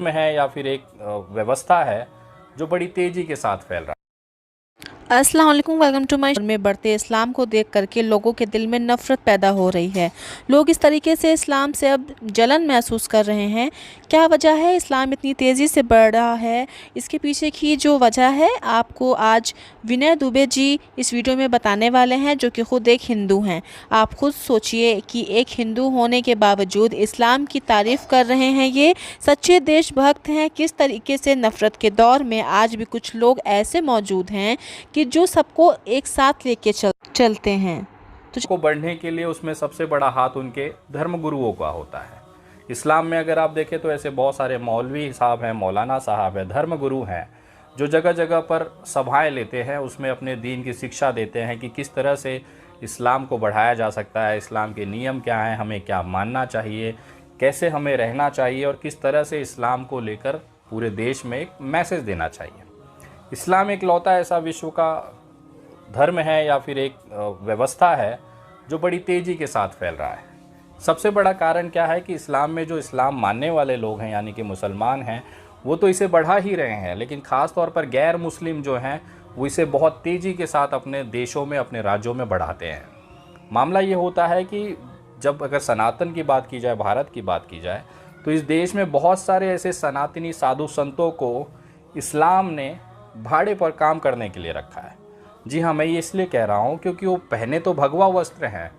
में है या फिर एक व्यवस्था है जो बड़ी तेजी के साथ फैल रहा है। अस्सलाम वालेकुम, वेलकम टू माय। में बढ़ते इस्लाम को देख करके लोगों के दिल में नफ़रत पैदा हो रही है। लोग इस तरीके से इस्लाम से अब जलन महसूस कर रहे हैं। क्या वजह है इस्लाम इतनी तेज़ी से बढ़ रहा है? इसके पीछे की जो वजह है आपको आज विनय दुबे जी इस वीडियो में बताने वाले हैं, जो कि ख़ुद एक हिंदू हैं। आप खुद सोचिए कि एक हिंदू होने के बावजूद इस्लाम की तारीफ़ कर रहे हैं, ये सच्चे देशभक्त हैं। किस तरीके से नफ़रत के दौर में आज भी कुछ लोग ऐसे मौजूद हैं कि जो सबको एक साथ लेके चलते हैं। को बढ़ने के लिए उसमें सबसे बड़ा हाथ उनके धर्म गुरुओं का होता है। इस्लाम में अगर आप देखें तो ऐसे बहुत सारे मौलवी साहब हैं, मौलाना साहब हैं, धर्म गुरु हैं जो जगह जगह पर सभाएं लेते हैं, उसमें अपने दीन की शिक्षा देते हैं कि किस तरह से इस्लाम को बढ़ाया जा सकता है, इस्लाम के नियम क्या हैं, हमें क्या मानना चाहिए, कैसे हमें रहना चाहिए और किस तरह से इस्लाम को लेकर पूरे देश में एक मैसेज देना चाहिए। इस्लाम एक लौता ऐसा विश्व का धर्म है या फिर एक व्यवस्था है जो बड़ी तेज़ी के साथ फैल रहा है। सबसे बड़ा कारण क्या है कि इस्लाम में जो इस्लाम मानने वाले लोग हैं यानी कि मुसलमान हैं, वो तो इसे बढ़ा ही रहे हैं, लेकिन ख़ास तौर पर गैर मुस्लिम जो हैं वो इसे बहुत तेज़ी के साथ अपने देशों में, अपने राज्यों में बढ़ाते हैं। मामला ये होता है कि जब अगर सनातन की बात की जाए, भारत की बात की जाए, तो इस देश में बहुत सारे ऐसे सनातनी साधु संतों को इस्लाम ने भाड़े पर काम करने के लिए रखा है। जी हाँ, मैं ये इसलिए कह रहा हूँ क्योंकि वो पहने तो भगवा वस्त्र हैं,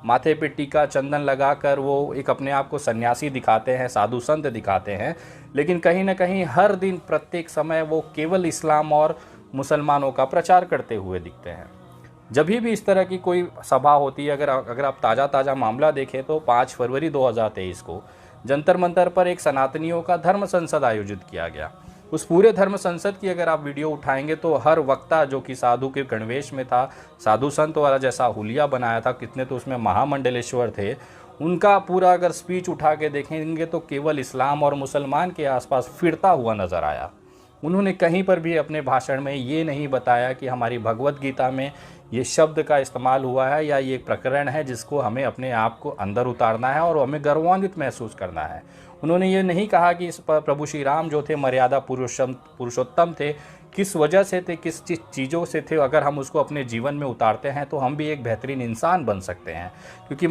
माथे पे टीका चंदन लगाकर वो एक अपने आप को सन्यासी दिखाते हैं, साधु संत दिखाते हैं, लेकिन कहीं ना कहीं हर दिन प्रत्येक समय वो केवल इस्लाम और मुसलमानों का प्रचार करते हुए दिखते हैं। जब भी इस तरह की कोई सभा होती है, अगर आप ताज़ा मामला देखें तो 5 फरवरी 2023 को जंतर मंतर पर एक सनातनियों का धर्म संसद आयोजित किया गया। उस पूरे धर्म संसद की अगर आप वीडियो उठाएंगे तो हर वक्ता जो कि साधु के गणवेश में था, साधु संत वाला जैसा हुलिया बनाया था, कितने तो उसमें महामंडलेश्वर थे, उनका पूरा अगर स्पीच उठा के देखेंगे तो केवल इस्लाम और मुसलमान के आसपास फिरता हुआ नज़र आया। उन्होंने कहीं पर भी अपने भाषण में ये नहीं बताया कि हमारी भगवत गीता में ये शब्द का इस्तेमाल हुआ है या ये प्रकरण है जिसको हमें अपने आप को अंदर उतारना है और हमें गौरवान्वित महसूस करना है। उन्होंने ये नहीं कहा कि इस प्रभु श्री राम जो थे मर्यादा पुरुषोत्तम थे, किस वजह से थे, किस चीज़ों से थे, अगर हम उसको अपने जीवन में उतारते हैं तो हम भी एक बेहतरीन इंसान बन सकते हैं। क्योंकि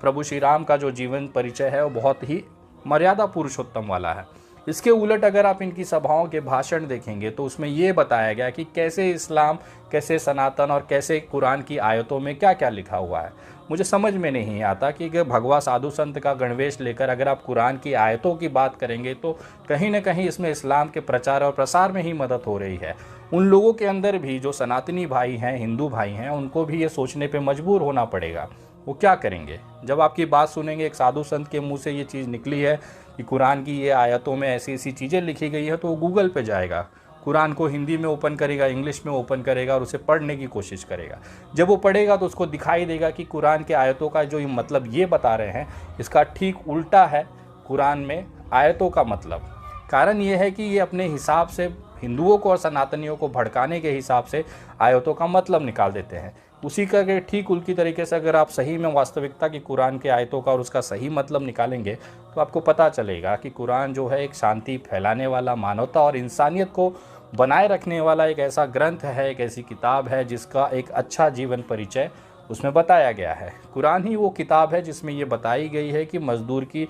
प्रभु श्री राम का जो जीवन परिचय है वो बहुत ही मर्यादा पुरुषोत्तम वाला है। इसके उलट अगर आप इनकी सभाओं के भाषण देखेंगे तो उसमें ये बताया गया कि कैसे इस्लाम, कैसे सनातन और कैसे कुरान की आयतों में क्या क्या लिखा हुआ है। मुझे समझ में नहीं आता कि भगवा साधु संत का गणवेश लेकर अगर आप कुरान की आयतों की बात करेंगे तो कहीं ना कहीं इसमें इस्लाम के प्रचार और प्रसार में ही मदद हो रही है। उन लोगों के अंदर भी जो सनातनी भाई हैं, हिंदू भाई हैं, उनको भी ये सोचने पर मजबूर होना पड़ेगा वो क्या करेंगे। जब आपकी बात सुनेंगे, एक साधु संत के मुंह से ये चीज़ निकली है कि कुरान की ये आयतों में ऐसी ऐसी चीज़ें लिखी गई है, तो वो गूगल पे जाएगा, कुरान को हिंदी में ओपन करेगा, इंग्लिश में ओपन करेगा और उसे पढ़ने की कोशिश करेगा। जब वो पढ़ेगा तो उसको दिखाई देगा कि कुरान के आयतों का जो मतलब ये बता रहे हैं, इसका ठीक उल्टा है कुरान में आयतों का मतलब। कारण ये है कि ये अपने हिसाब से हिंदुओं को और सनातनियों को भड़काने के हिसाब से आयतों का मतलब निकाल देते हैं। उसी का ठीक उल्टी तरीके से अगर आप सही में वास्तविकता की कुरान के आयतों का और उसका सही मतलब निकालेंगे तो आपको पता चलेगा कि कुरान जो है एक शांति फैलाने वाला, मानवता और इंसानियत को बनाए रखने वाला एक ऐसा ग्रंथ है, एक ऐसी किताब है जिसका एक अच्छा जीवन परिचय उसमें बताया गया है। कुरान ही वो किताब है जिसमें ये बताई गई है कि मजदूर की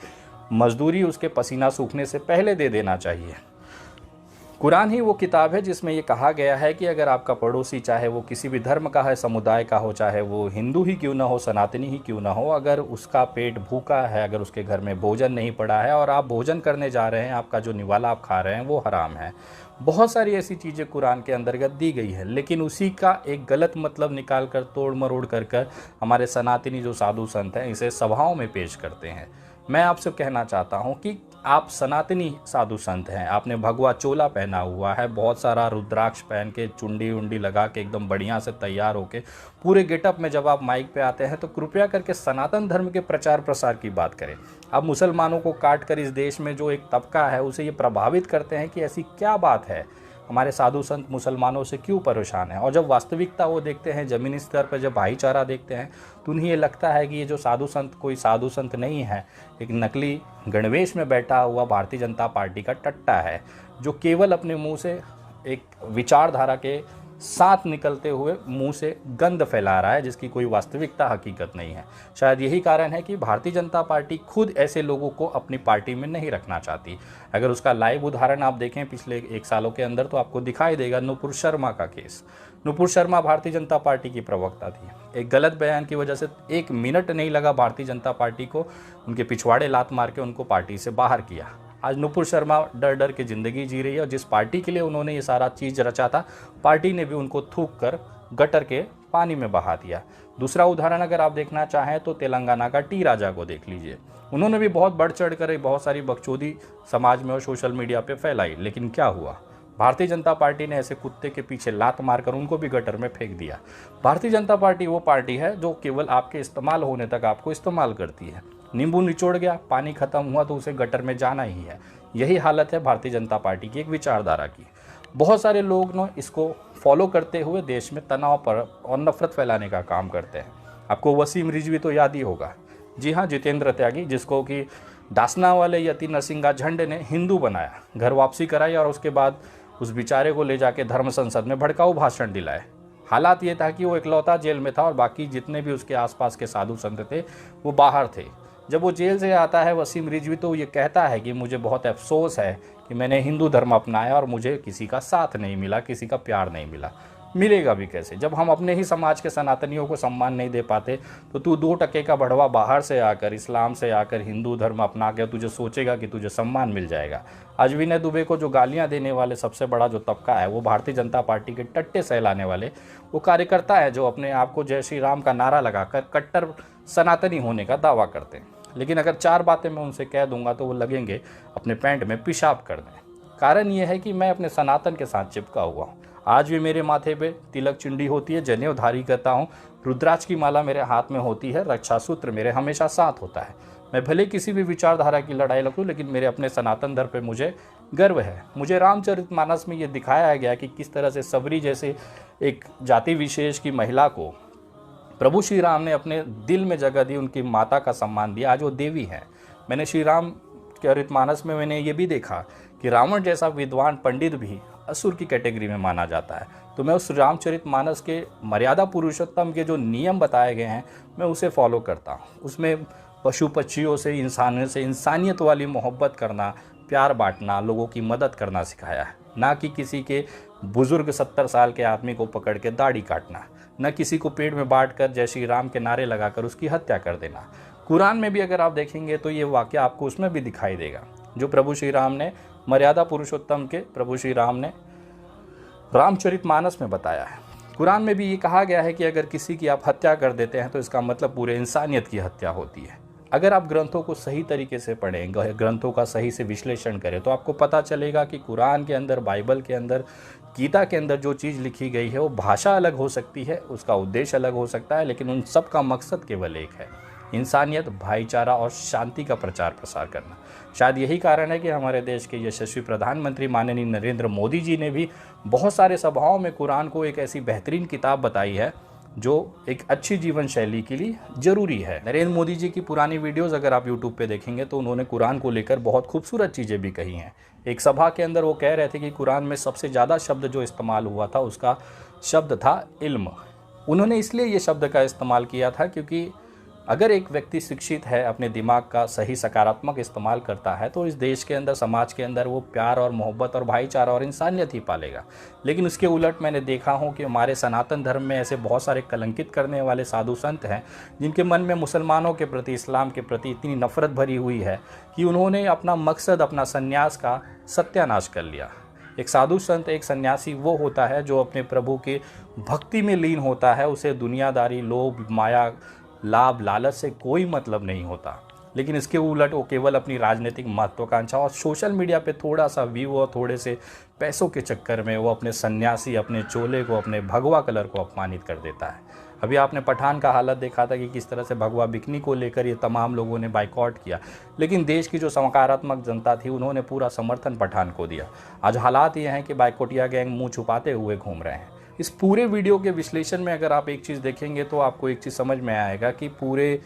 मजदूरी उसके पसीना सूखने से पहले दे देना चाहिए। कुरान ही वो किताब है जिसमें ये कहा गया है कि अगर आपका पड़ोसी, चाहे वो किसी भी धर्म का है, समुदाय का हो, चाहे वो हिंदू ही क्यों ना हो, सनातनी ही क्यों ना हो, अगर उसका पेट भूखा है, अगर उसके घर में भोजन नहीं पड़ा है और आप भोजन करने जा रहे हैं, आपका जो निवाला आप खा रहे हैं वो हराम है। बहुत सारी ऐसी चीज़ें कुरान के अंतर्गत दी गई है, लेकिन उसी का एक गलत मतलब निकाल कर, तोड़ मरोड़ कर हमारे सनातनी जो साधु संत हैं इसे सभाओं में पेश करते हैं। मैं आपसे कहना चाहता हूँ कि आप सनातनी साधु संत हैं, आपने भगवा चोला पहना हुआ है, बहुत सारा रुद्राक्ष पहन के, चुंडी उंडी लगा के एकदम बढ़िया से तैयार होके पूरे गेटअप में जब आप माइक पे आते हैं तो कृपया करके सनातन धर्म के प्रचार प्रसार की बात करें। आप मुसलमानों को काट कर इस देश में जो एक तबका है उसे ये प्रभावित करते हैं कि ऐसी क्या बात है। हमारे साधु संत मुसलमानों से क्यों परेशान हैं। और जब वास्तविकता वो देखते हैं, ज़मीनी स्तर पर जब भाईचारा देखते हैं, तो उन्हें ये लगता है कि ये जो साधु संत कोई साधु संत नहीं है, एक नकली गणवेश में बैठा हुआ भारतीय जनता पार्टी का टट्टा है, जो केवल अपने मुंह से एक विचारधारा के साथ निकलते हुए मुंह से गंध फैला रहा है, जिसकी कोई वास्तविकता हकीकत नहीं है। शायद यही कारण है कि भारतीय जनता पार्टी खुद ऐसे लोगों को अपनी पार्टी में नहीं रखना चाहती। अगर उसका लाइव उदाहरण आप देखें पिछले 1 सालों के अंदर, तो आपको दिखाई देगा नुपुर शर्मा का केस। नुपुर शर्मा भारतीय जनता पार्टी की प्रवक्ता थी। एक गलत बयान की वजह से 1 मिनट नहीं लगा भारतीय जनता पार्टी को उनके पिछवाड़े लात मार के उनको पार्टी से बाहर किया। आज नुपुर शर्मा डर डर के ज़िंदगी जी रही है, और जिस पार्टी के लिए उन्होंने ये सारा चीज़ रचा था, पार्टी ने भी उनको थूक कर गटर के पानी में बहा दिया। दूसरा उदाहरण अगर आप देखना चाहें तो तेलंगाना का टी राजा को देख लीजिए। उन्होंने भी बहुत बढ़ चढ़ कर बहुत सारी बकचोदी समाज में और सोशल मीडिया पे फैलाई, लेकिन क्या हुआ? भारतीय जनता पार्टी ने ऐसे कुत्ते के पीछे लात मारकर उनको भी गटर में फेंक दिया। भारतीय जनता पार्टी वो पार्टी है जो केवल आपके इस्तेमाल होने तक आपको इस्तेमाल करती है। नींबू निचोड़ गया, पानी खत्म हुआ तो उसे गटर में जाना ही है। यही हालत है भारतीय जनता पार्टी की एक विचारधारा की। बहुत सारे लोग ना इसको फॉलो करते हुए देश में तनाव पर और नफरत फैलाने का काम करते हैं। आपको वसीम रिजवी तो याद ही होगा। जी हाँ, जितेंद्र त्यागी, जिसको कि डासना वाले यति नरसिंगा झंडे ने हिंदू बनाया, घर वापसी कराई और उसके बाद उस बेचारे को ले जाके धर्म संसद में भड़काऊ भाषण दिलाए। हालात ये था कि वो इकलौता जेल में था और बाकी जितने भी उसके आसपास के साधु संत थे वो बाहर थे। जब वो जेल से आता है वसीम रिजवी, तो ये कहता है कि मुझे बहुत अफसोस है कि मैंने हिंदू धर्म अपनाया और मुझे किसी का साथ नहीं मिला, किसी का प्यार नहीं मिला। मिलेगा भी कैसे जब हम अपने ही समाज के सनातनियों को सम्मान नहीं दे पाते। तो तू 2 टके का बढ़वा बाहर से आकर, इस्लाम से आकर हिंदू धर्म अपना के तुझे सोचेगा कि तुझे सम्मान मिल जाएगा। आज विनय दुबे को जो गालियां देने वाले सबसे बड़ा जो तबका है वो भारतीय जनता पार्टी के टट्टे सहलाने वाले वो कार्यकर्ता है, जो अपने आप को जय श्री राम का नारा लगाकर कट्टर सनातनी होने का दावा करते हैं। लेकिन अगर 4 बातें मैं उनसे कह दूंगा तो वो लगेंगे अपने पैंट में पेशाब करने। कारण ये है कि मैं अपने सनातन के साथ चिपका हुआ हूँ। आज भी मेरे माथे पे तिलक चिंडी होती है, जनेऊ धारी करता हूँ, रुद्राक्ष की माला मेरे हाथ में होती है, रक्षा सूत्र मेरे हमेशा साथ होता है। मैं भले किसी भी विचारधारा की लड़ाई लड़ूं, लेकिन मेरे अपने सनातन धर्म पे मुझे गर्व है। मुझे रामचरितमानस में ये दिखाया गया कि किस तरह से सबरी जैसे एक जाति विशेष की महिला को प्रभु श्री राम ने अपने दिल में जगह दी, उनकी माता का सम्मान दिया। आज वो देवी है। मैंने श्री राम चरितमानस में मैंने ये भी देखा कि रावण जैसा विद्वान पंडित भी असुर की कैटेगरी में माना जाता है। तो मैं उस रामचरितमानस के मर्यादा पुरुषोत्तम के जो नियम बताए गए हैं मैं उसे फॉलो करता हूँ। उसमें पशु पक्षियों से, इंसानों से इंसानियत वाली मोहब्बत करना, प्यार बांटना, लोगों की मदद करना सिखाया है। ना कि किसी के बुजुर्ग 70 साल के आदमी को पकड़ के दाढ़ी काटना, न किसी को पेड़ में बांट कर जय श्री राम के नारे लगाकर उसकी हत्या कर देना। कुरान में भी अगर आप देखेंगे तो ये वाक़या आपको उसमें भी दिखाई देगा, जो प्रभु श्री राम ने मर्यादा पुरुषोत्तम के प्रभु श्री राम ने रामचरितमानस में बताया है। कुरान में भी ये कहा गया है कि अगर किसी की आप हत्या कर देते हैं तो इसका मतलब पूरे इंसानियत की हत्या होती है। अगर आप ग्रंथों को सही तरीके से पढ़ें, ग्रंथों का सही से विश्लेषण करें, तो आपको पता चलेगा कि कुरान के अंदर, बाइबल के अंदर, गीता के अंदर जो चीज़ लिखी गई है वो भाषा अलग हो सकती है, उसका उद्देश्य अलग हो सकता है, लेकिन उन सब का मकसद केवल एक है, इंसानियत, भाईचारा और शांति का प्रचार प्रसार करना। शायद यही कारण है कि हमारे देश के यशस्वी प्रधानमंत्री माननीय नरेंद्र मोदी जी ने भी बहुत सारे सभाओं में कुरान को एक ऐसी बेहतरीन किताब बताई है जो एक अच्छी जीवन शैली के लिए ज़रूरी है। नरेंद्र मोदी जी की पुरानी वीडियोस अगर आप यूट्यूब पे देखेंगे तो उन्होंने कुरान को लेकर बहुत खूबसूरत चीज़ें भी कही हैं। एक सभा के अंदर वो कह रहे थे कि कुरान में सबसे ज़्यादा शब्द जो इस्तेमाल हुआ था उसका शब्द था इल्म। उन्होंने इसलिए ये शब्द का इस्तेमाल किया था क्योंकि अगर एक व्यक्ति शिक्षित है, अपने दिमाग का सही सकारात्मक इस्तेमाल करता है, तो इस देश के अंदर, समाज के अंदर वो प्यार और मोहब्बत और भाईचारा और इंसानियत ही पालेगा। लेकिन उसके उलट मैंने देखा हूँ कि हमारे सनातन धर्म में ऐसे बहुत सारे कलंकित करने वाले साधु संत हैं जिनके मन में मुसलमानों के प्रति, इस्लाम के प्रति इतनी नफरत भरी हुई है कि उन्होंने अपना मकसद, अपना संन्यास का सत्यानाश कर लिया। एक साधु संत, एक सन्यासी वो होता है जो अपने प्रभु के भक्ति में लीन होता है। उसे दुनियादारी, लोभ, माया, लाभ, लालच से कोई मतलब नहीं होता। लेकिन इसके उलट वो केवल अपनी राजनीतिक महत्वाकांक्षा और सोशल मीडिया पे थोड़ा सा व्यू और थोड़े से पैसों के चक्कर में वो अपने सन्यासी, अपने चोले को, अपने भगवा कलर को अपमानित कर देता है। अभी आपने पठान का हालत देखा था कि किस तरह से भगवा बिकनी को लेकर ये तमाम लोगों ने बाइकआउट किया, लेकिन देश की जो सकारात्मक जनता थी उन्होंने पूरा समर्थन पठान को दिया। आज हालात ये हैं कि बाइकआउटिया गैंग मुंह छुपाते हुए घूम रहे हैं। इस पूरे वीडियो के विश्लेषण में अगर आप एक चीज़ देखेंगे तो आपको एक चीज़ समझ में आएगा कि पूरे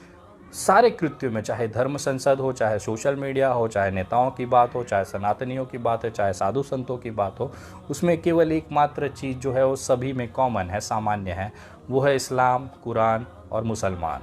सारे कृत्यों में, चाहे धर्म संसद हो, चाहे सोशल मीडिया हो, चाहे नेताओं की बात हो, चाहे सनातनियों की बात है, चाहे साधु संतों की बात हो, उसमें केवल एकमात्र चीज़ जो है वो सभी में कॉमन है, सामान्य है, वो है इस्लाम, कुरान और मुसलमान।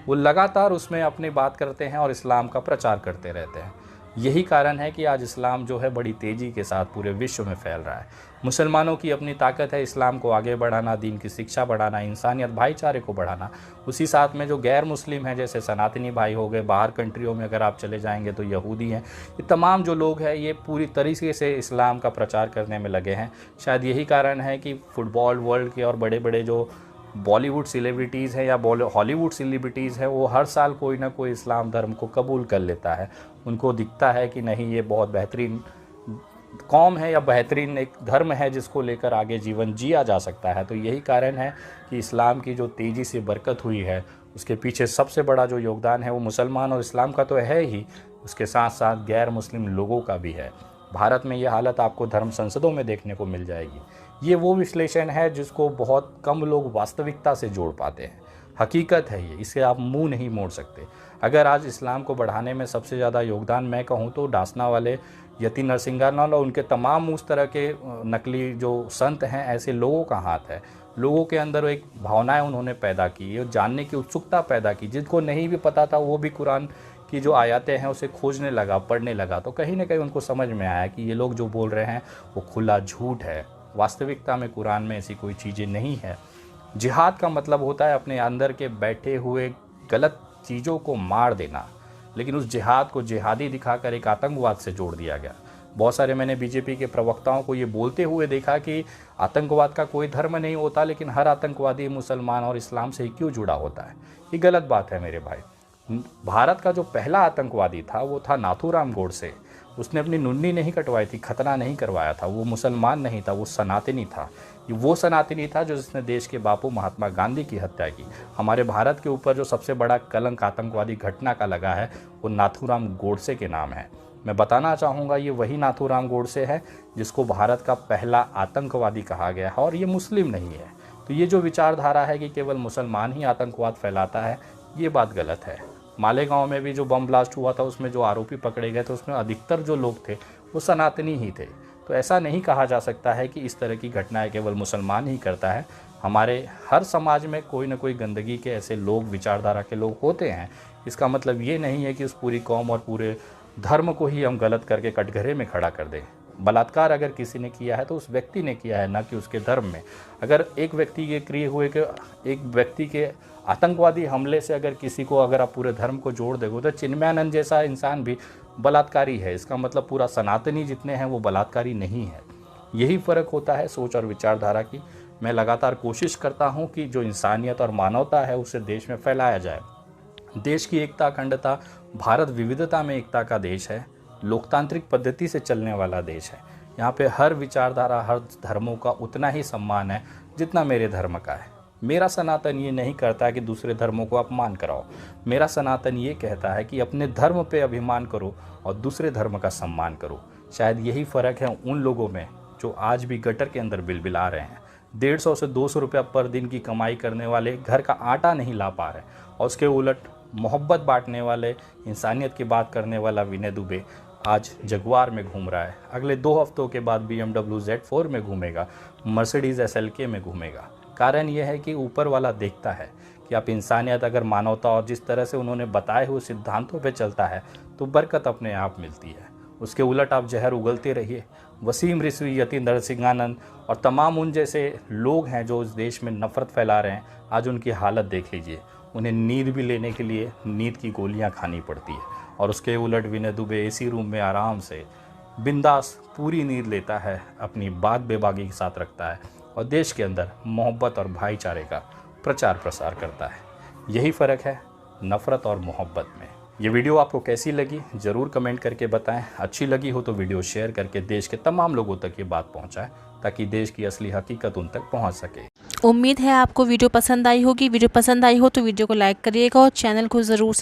वो लगातार उसमें अपनी बात करते हैं और इस्लाम का प्रचार करते रहते हैं। यही कारण है कि आज इस्लाम जो है बड़ी तेज़ी के साथ पूरे विश्व में फैल रहा है। मुसलमानों की अपनी ताकत है इस्लाम को आगे बढ़ाना, दीन की शिक्षा बढ़ाना, इंसानियत भाईचारे को बढ़ाना। उसी साथ में जो गैर मुस्लिम हैं, जैसे सनातनी भाई हो गए, बाहर कंट्रियों में अगर आप चले जाएंगे तो यहूदी हैं, ये तमाम जो लोग हैं ये पूरी तरीके से इस्लाम का प्रचार करने में लगे हैं। शायद यही कारण है कि फुटबॉल वर्ल्ड के और बड़े बड़े जो बॉलीवुड सेलिब्रिटीज़ हैं या हॉलीवुड सेलिब्रिटीज़ हैं, वो हर साल कोई ना कोई इस्लाम धर्म को कबूल कर लेता है। उनको दिखता है कि नहीं, ये बहुत बेहतरीन कौम है या बेहतरीन एक धर्म है जिसको लेकर आगे जीवन जिया जा सकता है। तो यही कारण है कि इस्लाम की जो तेज़ी से बरकत हुई है उसके पीछे सबसे बड़ा जो योगदान है वो मुसलमान और इस्लाम का तो है ही, उसके साथ साथ गैर मुस्लिम लोगों का भी है। भारत में ये हालत आपको धर्म संसदों में देखने को मिल जाएगी। ये वो विश्लेषण है जिसको बहुत कम लोग वास्तविकता से जोड़ पाते हैं। हकीकत है ये, इसे आप मुंह नहीं मोड़ सकते। अगर आज इस्लाम को बढ़ाने में सबसे ज़्यादा योगदान मैं कहूँ तो डासना वाले यति नरसिंहालाल और उनके तमाम उस तरह के नकली जो संत हैं, ऐसे लोगों का हाथ है। लोगों के अंदर एक भावनाएं उन्होंने पैदा की, ये जानने की उत्सुकता पैदा की। जिनको नहीं भी पता था वो भी कुरान की जो आयतें हैं उसे खोजने लगा, पढ़ने लगा, तो कहीं ना कहीं उनको समझ में आया कि ये लोग जो बोल रहे हैं वो खुला झूठ है। वास्तविकता में कुरान में ऐसी कोई चीज़ें नहीं है। जिहाद का मतलब होता है अपने अंदर के बैठे हुए गलत चीज़ों को मार देना, लेकिन उस जिहाद को जिहादी दिखाकर एक आतंकवाद से जोड़ दिया गया। बहुत सारे मैंने बीजेपी के प्रवक्ताओं को ये बोलते हुए देखा कि आतंकवाद का कोई धर्म नहीं होता, लेकिन हर आतंकवादी मुसलमान और इस्लाम से ही क्यों जुड़ा होता है। ये गलत बात है मेरे भाई। भारत का जो पहला आतंकवादी था वो था नाथूराम गोडसे। उसने अपनी नुन्नी नहीं कटवाई थी, खतना नहीं करवाया था। वो मुसलमान नहीं था, वो सनातनी था। वो सनातनी था जो जिसने देश के बापू महात्मा गांधी की हत्या की। हमारे भारत के ऊपर जो सबसे बड़ा कलंक आतंकवादी घटना का लगा है वो नाथूराम गोडसे के नाम है। मैं बताना चाहूँगा ये वही नाथूराम गोडसे है जिसको भारत का पहला आतंकवादी कहा गया है, और ये मुस्लिम नहीं है। तो ये जो विचारधारा है कि केवल मुसलमान ही आतंकवाद फैलाता है, ये बात गलत है। मालेगांव में भी जो बम ब्लास्ट हुआ था उसमें जो आरोपी पकड़े गए थे उसमें अधिकतर जो लोग थे वो सनातनी ही थे। तो ऐसा नहीं कहा जा सकता है कि इस तरह की घटनाएं केवल मुसलमान ही करता है। हमारे हर समाज में कोई ना कोई गंदगी के ऐसे लोग, विचारधारा के लोग होते हैं। इसका मतलब ये नहीं है कि उस पूरी कौम और पूरे धर्म को ही हम गलत करके कटघरे में खड़ा कर दें। बलात्कार अगर किसी ने किया है तो उस व्यक्ति ने किया है, ना कि उसके धर्म में। अगर एक व्यक्ति के क्रिए हुए के एक व्यक्ति के आतंकवादी हमले से अगर किसी को अगर आप पूरे धर्म को जोड़ देंगे तो चिन्मयानंद जैसा इंसान भी बलात्कारी है। इसका मतलब पूरा सनातनी जितने हैं वो बलात्कारी नहीं है। यही फ़र्क होता है सोच और विचारधारा की। मैं लगातार कोशिश करता हूँ कि जो इंसानियत और मानवता है उसे देश में फैलाया जाए। देश की एकता, अखंडता, भारत विविधता में एकता का देश है। लोकतांत्रिक पद्धति से चलने वाला देश है। यहाँ पे हर विचारधारा, हर धर्मों का उतना ही सम्मान है जितना मेरे धर्म का है। मेरा सनातन ये नहीं करता कि दूसरे धर्मों को अपमान कराओ। मेरा सनातन ये कहता है कि अपने धर्म पे अभिमान करो और दूसरे धर्म का सम्मान करो। शायद यही फ़र्क है उन लोगों में जो आज भी गटर के अंदर बिलबिला रहे हैं। 150 से 200 रुपया पर दिन की कमाई करने वाले घर का आटा नहीं ला पा रहे, और उसके उलट मोहब्बत बांटने वाले, इंसानियत की बात करने वाला विनय दुबे आज जगुआर में घूम रहा है। अगले 2 हफ्तों के बाद BMW Z4 में घूमेगा, मर्सिडीज़ SLK में घूमेगा। कारण यह है कि ऊपर वाला देखता है कि आप इंसानियत, अगर मानवता और जिस तरह से उन्होंने बताए हुए सिद्धांतों पे चलता है तो बरकत अपने आप मिलती है। उसके उलट आप जहर उगलते रहिए। वसीम रिजवी, यति नरसिंहानंद और तमाम उन जैसे लोग हैं जो इस देश में नफ़रत फैला रहे हैं, आज उनकी हालत देख लीजिए। उन्हें नींद भी लेने के लिए नींद की गोलियां खानी पड़ती है, और उसके उलट विनय दुबे AC रूम में आराम से बिंदास पूरी नींद लेता है, अपनी बात बेबाकी के साथ रखता है और देश के अंदर मोहब्बत और भाईचारे का प्रचार प्रसार करता है। यही फ़र्क है नफ़रत और मोहब्बत में। ये वीडियो आपको कैसी लगी ज़रूर कमेंट करके बताएं। अच्छी लगी हो तो वीडियो शेयर करके देश के तमाम लोगों तक ये बात पहुंचाएं ताकि देश की असली हकीकत उन तक पहुंच सके। उम्मीद है आपको वीडियो पसंद आई होगी। वीडियो पसंद आई हो तो वीडियो को लाइक करिएगा और चैनल को ज़रूर